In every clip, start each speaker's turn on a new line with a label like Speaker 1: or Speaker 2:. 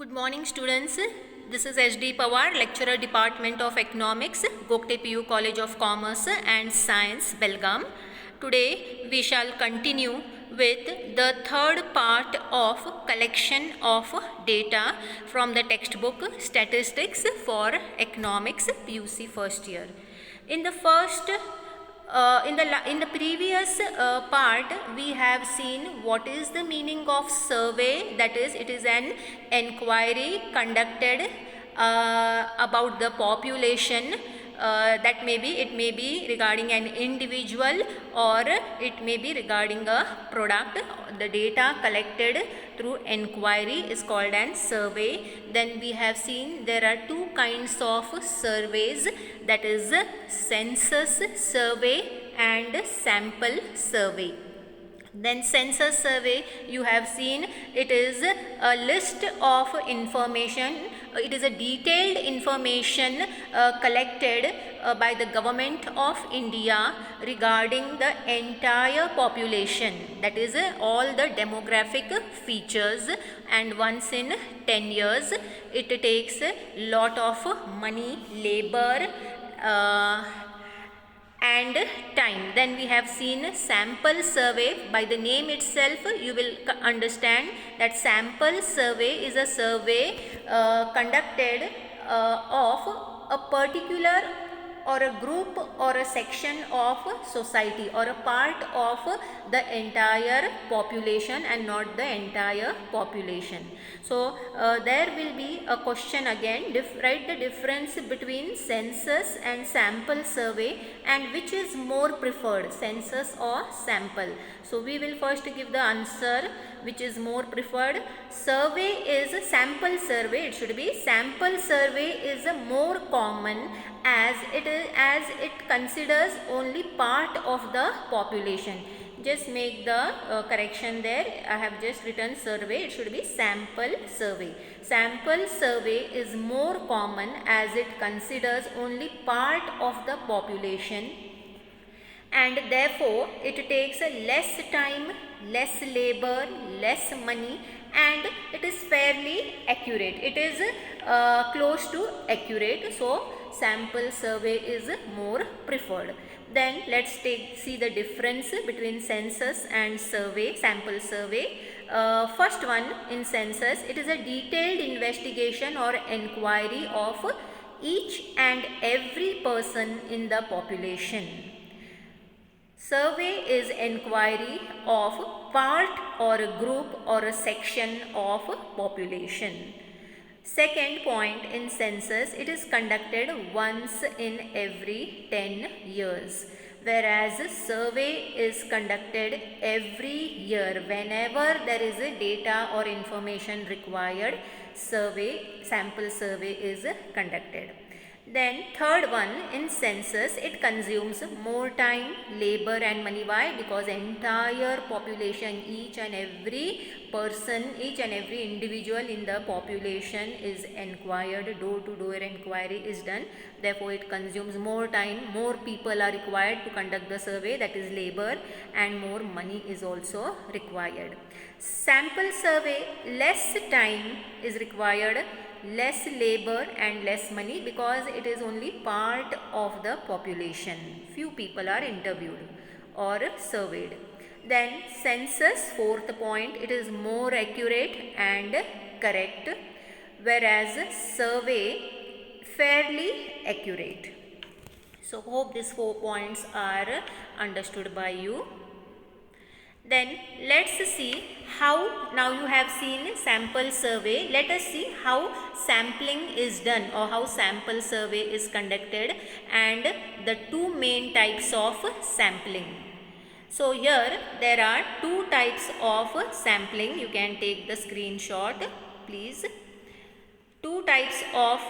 Speaker 1: Good morning students. This is SD Pawar, lecturer Department of Economics, Gokte PU College of Commerce and Science, Belgaum. Today we shall continue with the third part of collection of data from the textbook Statistics for Economics PUC first year. In the first in the previous part we have seen what is the meaning of survey, that is it is an enquiry conducted about the population. That it may be regarding an individual or it may be regarding a product. The data collected through enquiry is called an survey. Then we have seen there are two kinds of surveys, that is census survey and sample survey. Then census survey, you have seen it is a list of information, it is a detailed information collected by the government of India regarding the entire population, that is all the demographic features, and once in 10 years it takes a lot of money, labor and time. Then we have seen sample survey. By the name itself you will understand that sample survey is a survey conducted of a particular or a group or a section of society or a part of the entire population and not the entire population. So there will be a question again, write the difference between census and sample survey and which is more preferred, census or sample. So we will first give the answer which is more preferred. Survey is sample survey, it should be sample survey is more common as it considers only part of the population. Just make the correction there. I have just written survey, it should be sample survey. Sample survey is more common as it considers only part of the population and therefore it takes less time, less labor, less money, and it is fairly accurate. It is close to accurate. So sample survey is more preferred. Then let's see the difference between census and survey, sample survey. First one, in census, it is a detailed investigation or inquiry of each and every person in the population. Survey is inquiry of part or a group or a section of population. Second point, in census, it is conducted once in every 10 years, whereas survey is conducted every year. Whenever there is a data or information required, sample survey is conducted. Then third one, in census, it consumes more time, labor and money. Why? Because entire population, each and every person, each and every individual in the population is inquired, door-to-door inquiry is done. Therefore, it consumes more time, more people are required to conduct the survey, that is labor, and more money is also required. Sample survey, less time is required, less labor and less money because it is only part of the population. Few people are interviewed or surveyed. Then census, fourth point, it is more accurate and correct, whereas survey fairly accurate. So hope these 4 points are understood by you. Then let's see how, now you have seen sample survey, let us see how sampling is done or how sample survey is conducted and the two main types of sampling. So here there are two types of sampling, you can take the screenshot please. Two types of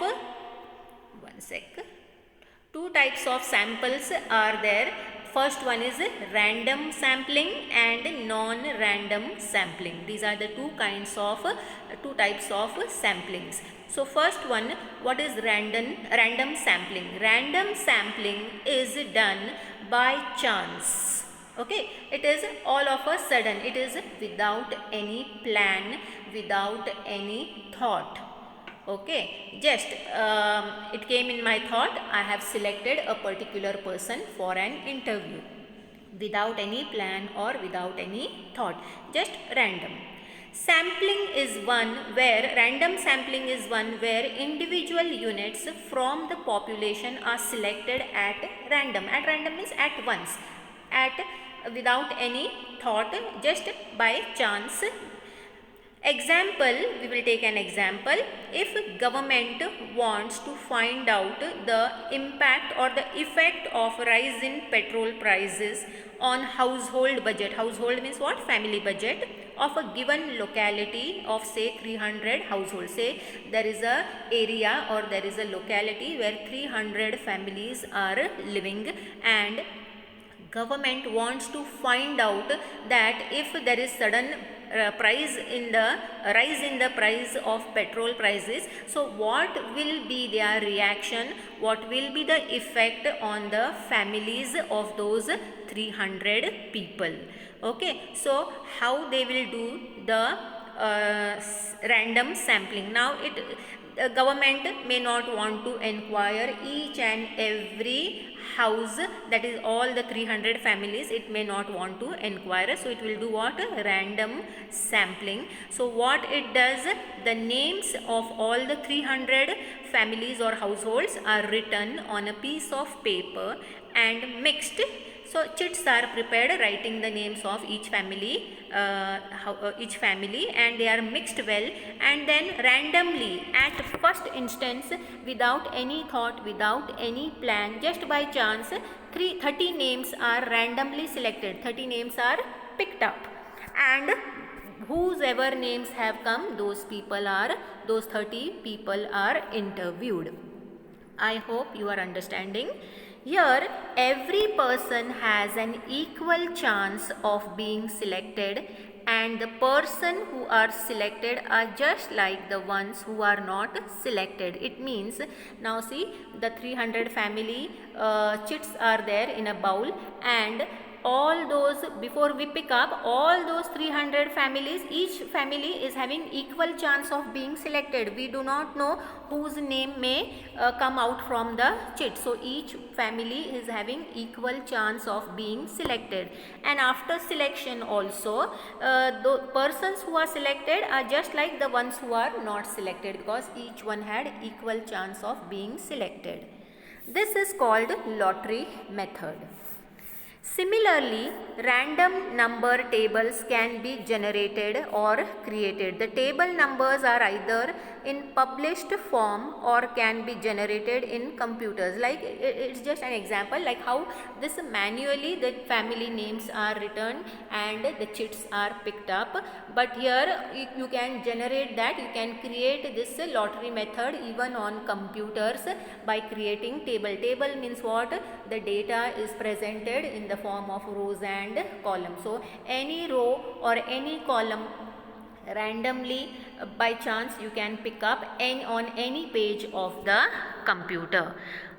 Speaker 1: samples are there. First one is random sampling and non-random sampling. These are the two types of samplings. So first one, what is random sampling? Random sampling is done by chance. Okay, it is all of a sudden, it is without any plan, without any thought. Okay, just it came in my thought, I have selected a particular person for an interview without any plan or without any thought, just random. Random sampling is one where individual units from the population are selected at random. At random means at once, at without any thought, just by chance. Example, we will take an example. If government wants to find out the impact or the effect of rise in petrol prices on household budget, household means what? Family budget of a given locality of say 300 households. Say there is a area or there is a locality where 300 families are living, and government wants to find out that if there is sudden rise in the price of petrol prices, so what will be their reaction, what will be the effect on the families of those 300 people. Okay, so how they will do the random sampling. Now the government may not want to inquire each and every house, that is all the 300 families, it may not want to inquire, so it will do what? Random sampling. So what it does, the names of all the 300 families or households are written on a piece of paper and mixed. So chits are prepared writing the names of each family, and they are mixed well, and then randomly at first instance, without any thought, without any plan, just by chance, 30 names are randomly selected, 30 names are picked up, and whosever names have come, those 30 people are interviewed. I hope you are understanding. Here, every person has an equal chance of being selected, and the person who are selected are just like the ones who are not selected. It means, now see, the 300 family chits are there in a bowl, and all those, before we pick up all those 300 families, each family is having equal chance of being selected. We do not know whose name may come out from the chit, so each family is having equal chance of being selected. And after selection also, the persons who are selected are just like the ones who are not selected, because each one had equal chance of being selected. This is called lottery method. Similarly, random number tables can be generated or created. The table numbers are either in published form or can be generated in computers. Like it's just an example, like how this manually the family names are written and the chits are picked up. But here you can generate that, you can create this lottery method even on computers by creating table. Table means what? The data is presented in the form of rows and columns. So any row or any column randomly by chance you can pick up on any page of the computer.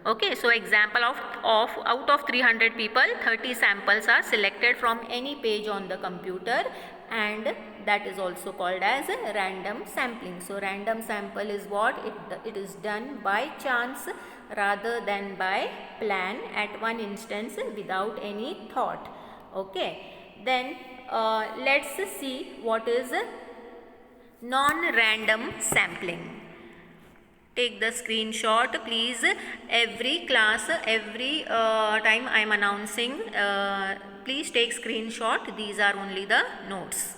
Speaker 1: Okay, so example of out of 300 people, 30 samples are selected from any page on the computer, and that is also called as random sampling. So random sample is what? It is done by chance rather than by plan, at one instance without any thought. Okay, then let's see what is non-random sampling. Take the screenshot please. Every class, every time I am announcing, please take screenshot. These are only the notes.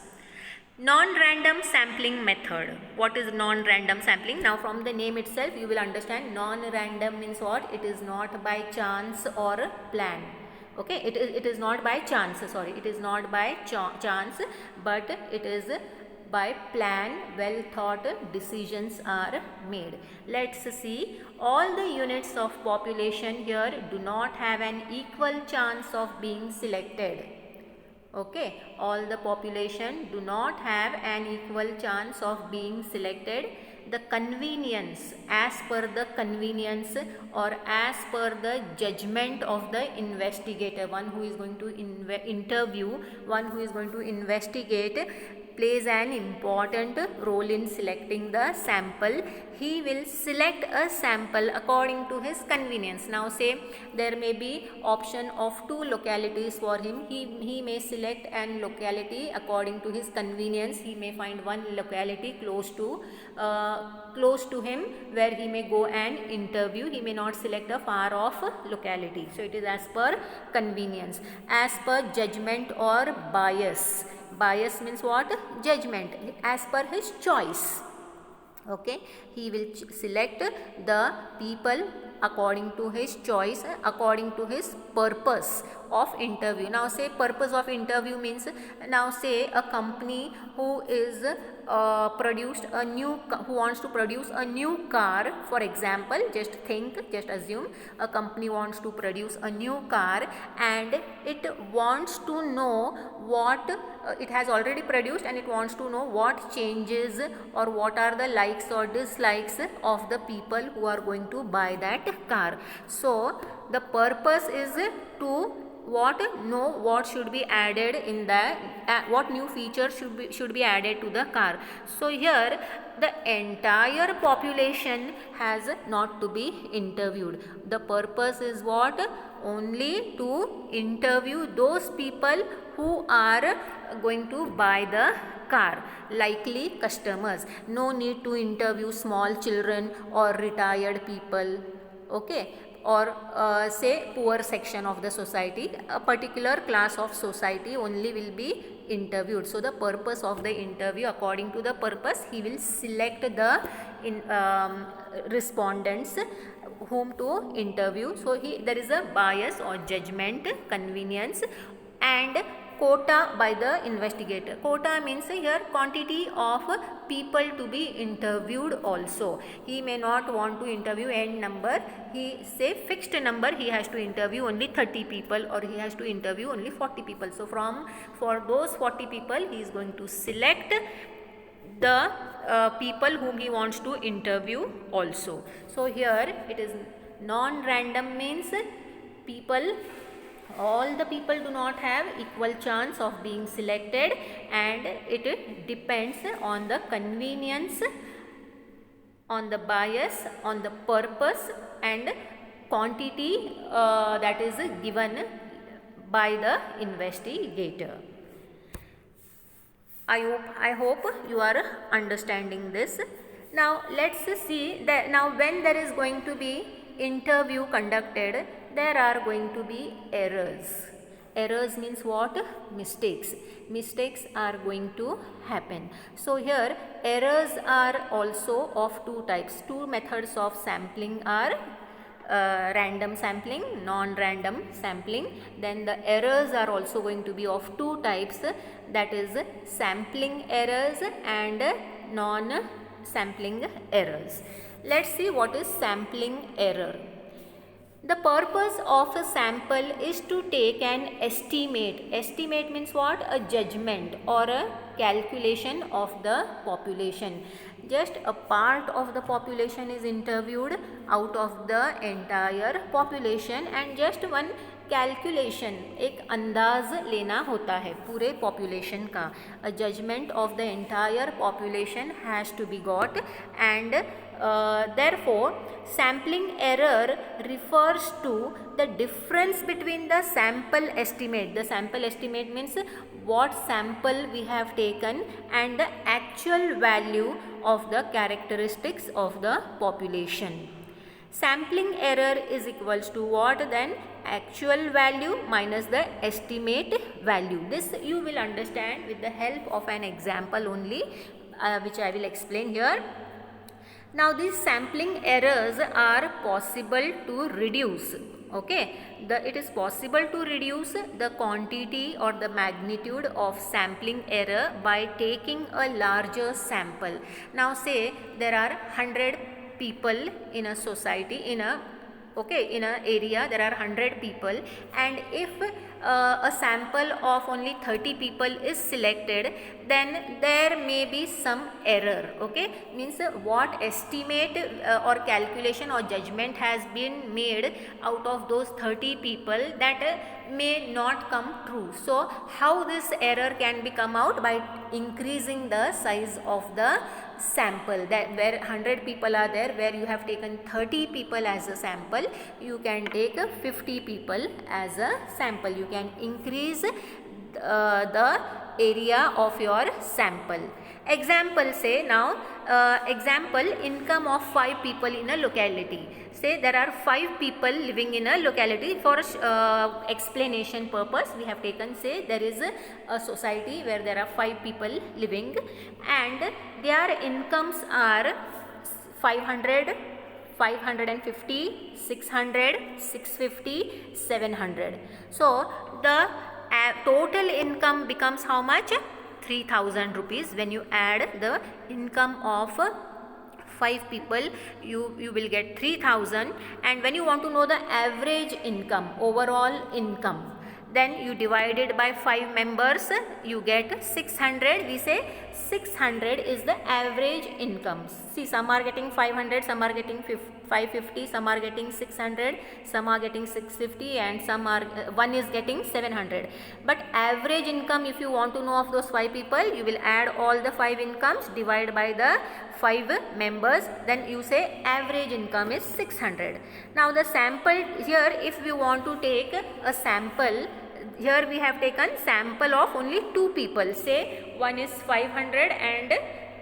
Speaker 1: Non-random sampling method. What is non-random sampling? Now from the name itself you will understand non-random means what? It is not by chance or plan. Okay, it is not by chance, sorry, it is not by chance, but it is by plan, well thought decisions are made. Let's see, all the units of population here do not have an equal chance of being selected. Okay, all the population do not have an equal chance of being selected. The convenience, as per the convenience or as per the judgment of the investigator, one who is going to interview, one who is going to investigate, plays an important role in selecting the sample. He will select a sample according to his convenience. Now say there may be option of 2 localities for him. He may select an locality according to his convenience. He may find one locality close to him where he may go and interview. He may not select a far off locality. So it is as per convenience. As per judgment or bias. Bias means what? Judgment. As per his choice. Okay, he will select the people according to his choice, according to his purpose of interview. Now say purpose of interview means, now say a company who is who wants to produce a new car. For example, just assume a company wants to produce a new car and it wants to know what it has already produced, and it wants to know what changes or what are the likes or dislikes of the people who are going to buy that car. So the purpose is to know what should be added in the what new features should be added to the car. So here the entire population has not to be interviewed. The purpose is what? Only to interview those people who are going to buy the car, likely customers. No need to interview small children or retired people, okay, or say poor section of the society. A particular class of society only will be interviewed. So the purpose of the interview, according to the purpose, he will select the respondents whom to interview. So there is a bias or judgment, convenience, and quota by the investigator. Quota means here quantity of people to be interviewed also. He may not want to interview n number. He say fixed number, he has to interview only 30 people or he has to interview only 40 people. So for those 40 people he is going to select the people whom he wants to interview also. So here it is non-random, means all the people do not have equal chance of being selected, and it depends on the convenience, on the bias, on the purpose and quantity that is given by the investigator. I hope you are understanding this. Now let's see that now when there is going to be interview conducted, there are going to be errors. Errors means what? Mistakes. Mistakes are going to happen. So here errors are also of two types. Two methods of sampling are random sampling, non-random sampling. Then the errors are also going to be of two types, that is sampling errors and non-sampling errors. Let's see what is sampling error. The purpose of a sample is to take an estimate. Estimate means what? A judgment or a calculation of the population. Just a part of the population is interviewed out of the entire population, and just one calculation, एक अंदाज लेना होता है पूरे population का. A judgement of the entire population has to be got, and therefore sampling error refers to the difference between the sample estimate. The sample estimate means what sample we have taken and the actual value of the characteristics of the population. Sampling error is equals to what? Then actual value minus the estimate value. This you will understand with the help of an example only, which I will explain here. Now these sampling errors are possible to reduce. Okay, it is possible to reduce the quantity or the magnitude of sampling error by taking a larger sample. Now say there are 100 people in a society, in a area there are 100 people, and if a sample of only 30 people is selected, then there may be some error. Okay, means what estimate or calculation or judgment has been made out of those 30 people, that may not come true. So how this error can be come out? By increasing the size of the sample. That where 100 people are there, where you have taken 30 people as a sample, you can take 50 people as a sample. You can increase the area of your sample. Example, say now, example, income of 5 people in a locality. Say there are 5 people living in a locality. For explanation purpose, we have taken, say there is a society where there are 5 people living, and their incomes are 500, 550, 600, 650, 700. So the total income becomes how much? 3000 rupees. When you add the income of 5 people, you will get 3000. And when you want to know the average income, overall income, then you divide it by 5 members, you get 600. We say 600 is the average income. See, some are getting 500, some are getting 550, some are getting 600, some are getting 650, and some are one is getting 700. But average income, if you want to know of those 5 people, you will add all the 5 incomes, divide by the 5 members, then you say average income is 600. Now the sample here, if we want to take a sample, here we have taken sample of only 2 people. Say one is 500 and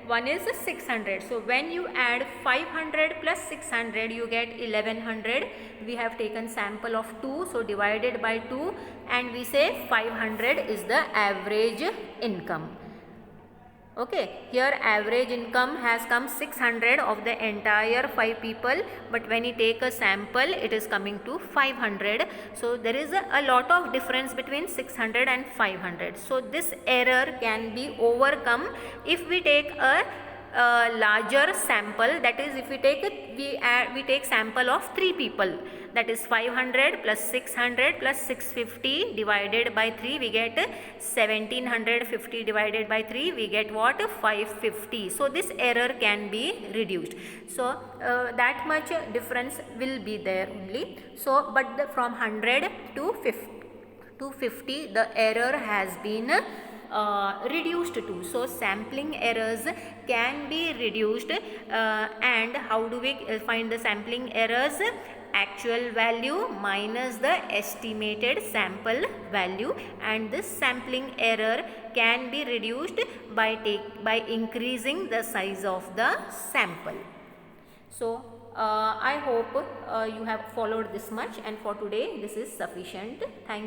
Speaker 1: one is 600. So when you add 500 plus 600, you get 1100. We have taken sample of 2, so divided by 2, and we say 500 is the average income. Okay, here average income has come 600 of the entire 5 people, but when you take a sample, it is coming to 500. So there is a lot of difference between 600 and 500. So this error can be overcome if we take a larger sample. That is, if we take sample of 3 people, that is 500 plus 600 plus 650 divided by 3, we get 1750 divided by 3, we get what? 550. So this error can be reduced. So that much difference will be there only. So but from 100 to 50 the error has been reduced to. So sampling errors can be reduced, and how do we find the sampling errors? Actual value minus the estimated sample value, and this sampling error can be reduced by increasing the size of the sample. So I hope you have followed this much, and for today this is sufficient. Thank you.